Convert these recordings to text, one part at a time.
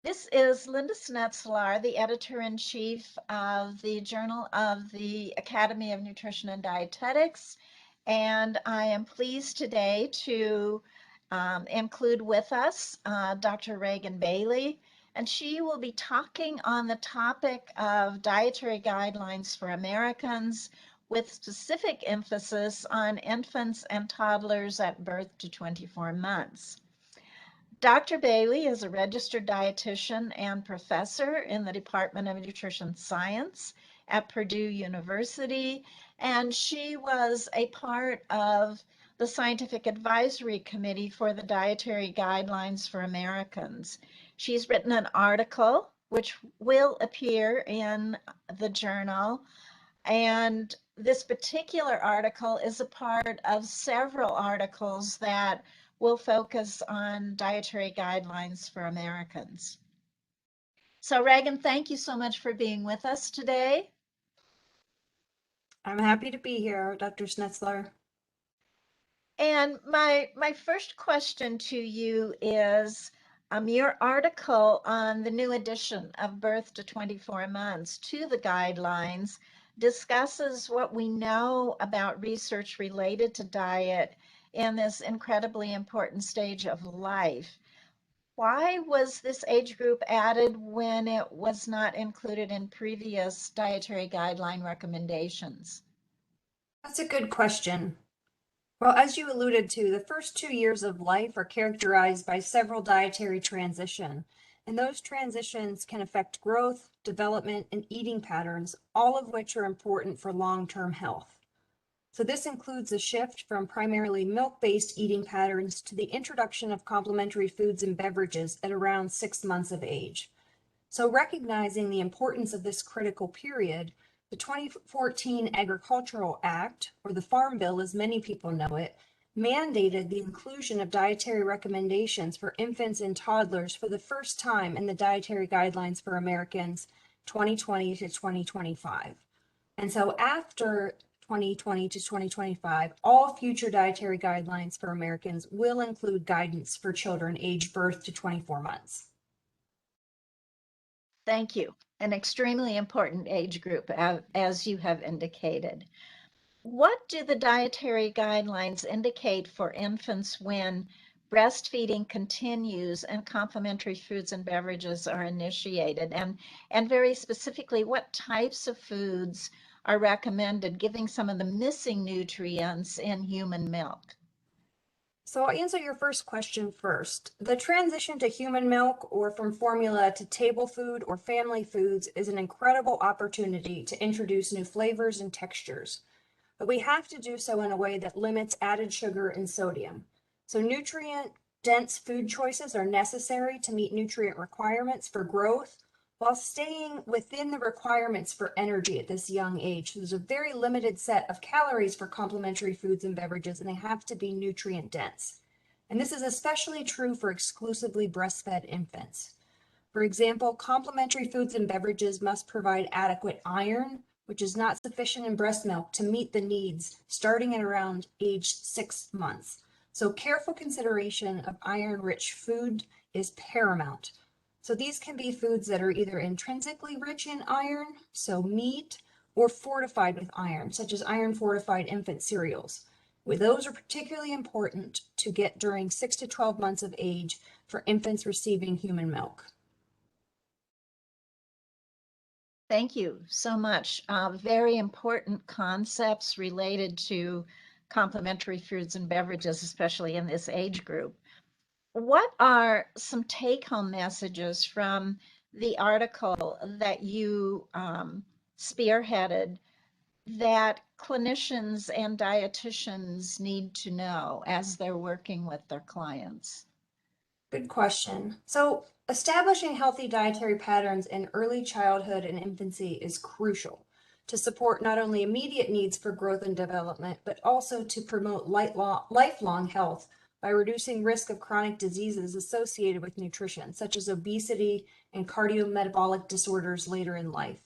This is Linda Snetselaar, the editor-in-chief of the Journal of the Academy of Nutrition and Dietetics, and I am pleased today to include with us Dr. Regan Bailey, and she will be talking on the topic of dietary guidelines for Americans with specific emphasis on infants and toddlers at birth to 24 months. Dr. Bailey is a registered dietitian and professor in the Department of Nutrition Science at Purdue University, and she was a part of the Scientific Advisory Committee for the Dietary Guidelines for Americans. She's written an article which will appear in the journal, and this particular article is a part of several articles that will focus on dietary guidelines for Americans. So Regan, thank you so much for being with us today. I'm happy to be here, Dr. Snetselaar. And my first question to you is, your article on the new edition of Birth to 24 Months to the guidelines discusses what we know about research related to diet in this incredibly important stage of life. Why was this age group added when it was not included in previous dietary guideline recommendations? That's a good question. Well, as you alluded to, the first 2 years of life are characterized by several dietary transitions, and those transitions can affect growth, development, and eating patterns, all of which are important for long-term health. So this includes a shift from primarily milk-based eating patterns to the introduction of complementary foods and beverages at around 6 months of age. So recognizing the importance of this critical period, the 2014 Agricultural Act, or the Farm Bill as many people know it, mandated the inclusion of dietary recommendations for infants and toddlers for the first time in the Dietary Guidelines for Americans 2020 to 2025. And so after 2020 to 2025, all future dietary guidelines for Americans will include guidance for children aged birth to 24 months. Thank you. An extremely important age group, as you have indicated. What do the dietary guidelines indicate for infants when breastfeeding continues and complementary foods and beverages are initiated? And very specifically, what types of foods are recommended, giving some of the missing nutrients in human milk? So I'll answer your first question first. The transition to human milk or from formula to table food or family foods is an incredible opportunity to introduce new flavors and textures. But we have to do so in a way that limits added sugar and sodium. So nutrient-dense food choices are necessary to meet nutrient requirements for growth while staying within the requirements for energy at this young age. So there's a very limited set of calories for complementary foods and beverages, and they have to be nutrient dense. And this is especially true for exclusively breastfed infants. For example, complementary foods and beverages must provide adequate iron, which is not sufficient in breast milk to meet the needs starting at around age 6 months. So careful consideration of iron-rich food is paramount. So these can be foods that are either intrinsically rich in iron, so meat, or fortified with iron, such as iron-fortified infant cereals. Those are particularly important to get during 6 to 12 months of age for infants receiving human milk. Thank you so much. Very important concepts related to complementary foods and beverages, especially in this age group. What are some take-home messages from the article that you spearheaded that clinicians and dietitians need to know as they're working with their clients? Good question. So establishing healthy dietary patterns in early childhood and infancy is crucial to support not only immediate needs for growth and development, but also to promote lifelong health by reducing risk of chronic diseases associated with nutrition, such as obesity and cardiometabolic disorders later in life.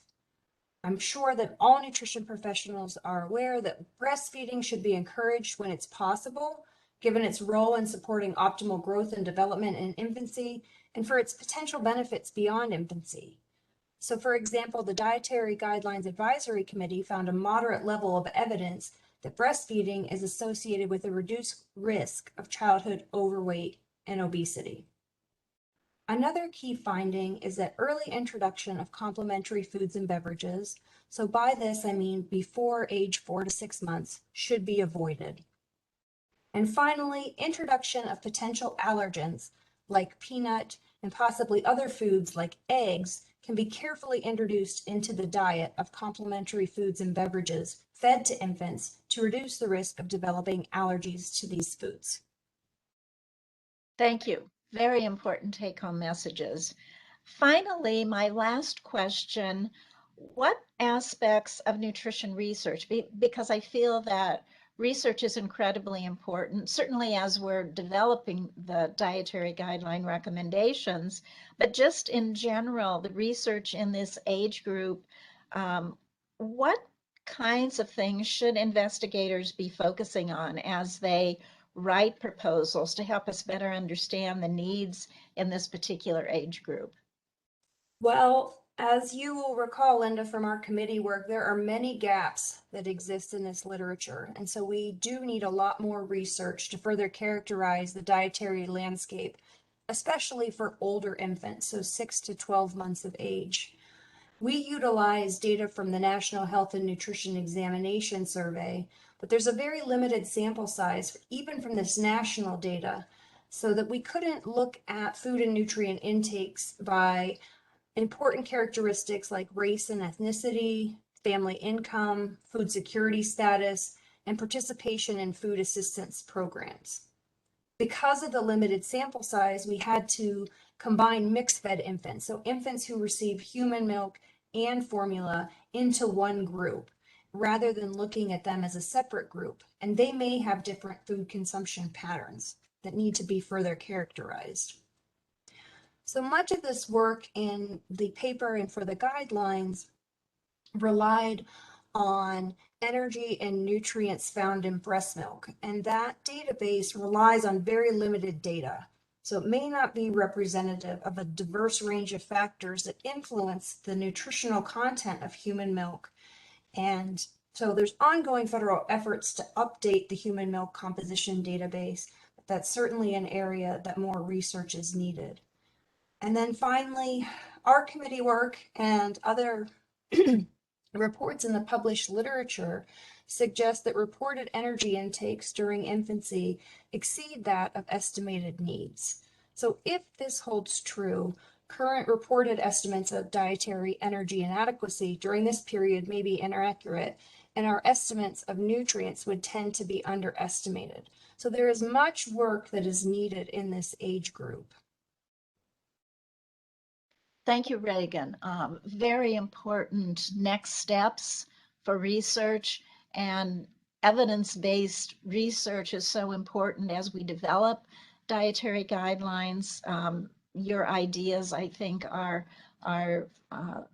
I'm sure that all nutrition professionals are aware that breastfeeding should be encouraged when it's possible, given its role in supporting optimal growth and development in infancy, and for its potential benefits beyond infancy. So, for example, the Dietary Guidelines Advisory Committee found a moderate level of evidence that breastfeeding is associated with a reduced risk of childhood overweight and obesity. Another key finding is that early introduction of complementary foods and beverages, so by this I mean before age 4 to 6 months, should be avoided. And finally, introduction of potential allergens like peanut and possibly other foods like eggs can be carefully introduced into the diet of complementary foods and beverages fed to infants to reduce the risk of developing allergies to these foods. Thank you. Very important take-home messages. Finally, my last question, what aspects of nutrition research, because I feel that research is incredibly important, certainly as we're developing the dietary guideline recommendations, but just in general, the research in this age group, what kinds of things should investigators be focusing on as they write proposals to help us better understand the needs in this particular age group? Well, as you will recall, Linda, from our committee work, there are many gaps that exist in this literature. And so we do need a lot more research to further characterize the dietary landscape, especially for older infants, so 6 to 12 months of age. We utilize data from the National Health and Nutrition Examination Survey, but there's a very limited sample size, even from this national data, so that we couldn't look at food and nutrient intakes by important characteristics like race and ethnicity, family income, food security status, and participation in food assistance programs. Because of the limited sample size, we had to combine mixed-fed infants, so infants who receive human milk and formula, into one group, rather than looking at them as a separate group. And they may have different food consumption patterns that need to be further characterized. So much of this work in the paper and for the guidelines relied on energy and nutrients found in breast milk, and that database relies on very limited data. So it may not be representative of a diverse range of factors that influence the nutritional content of human milk. And so there's ongoing federal efforts to update the human milk composition database, but that's certainly an area that more research is needed. And then finally, our committee work and other reports in the published literature suggest that reported energy intakes during infancy exceed that of estimated needs. So if this holds true, current reported estimates of dietary energy inadequacy during this period may be inaccurate, and our estimates of nutrients would tend to be underestimated. So there is much work that is needed in this age group. Thank you, Regan. Very important next steps for research, and evidence-based research is so important as we develop dietary guidelines. Your ideas, I think, are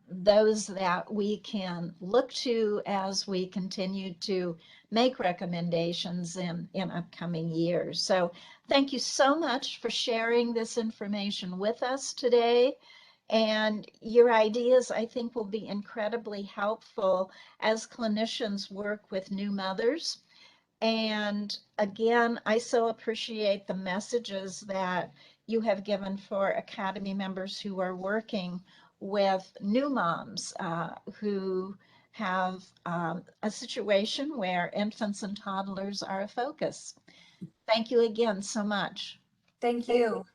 those that we can look to as we continue to make recommendations in upcoming years. So thank you so much for sharing this information with us today. And your ideas, I think, will be incredibly helpful as clinicians work with new mothers. And again, I so appreciate the messages that you have given for Academy members who are working with new moms who have a situation where infants and toddlers are a focus. Thank you again so much. Thank you.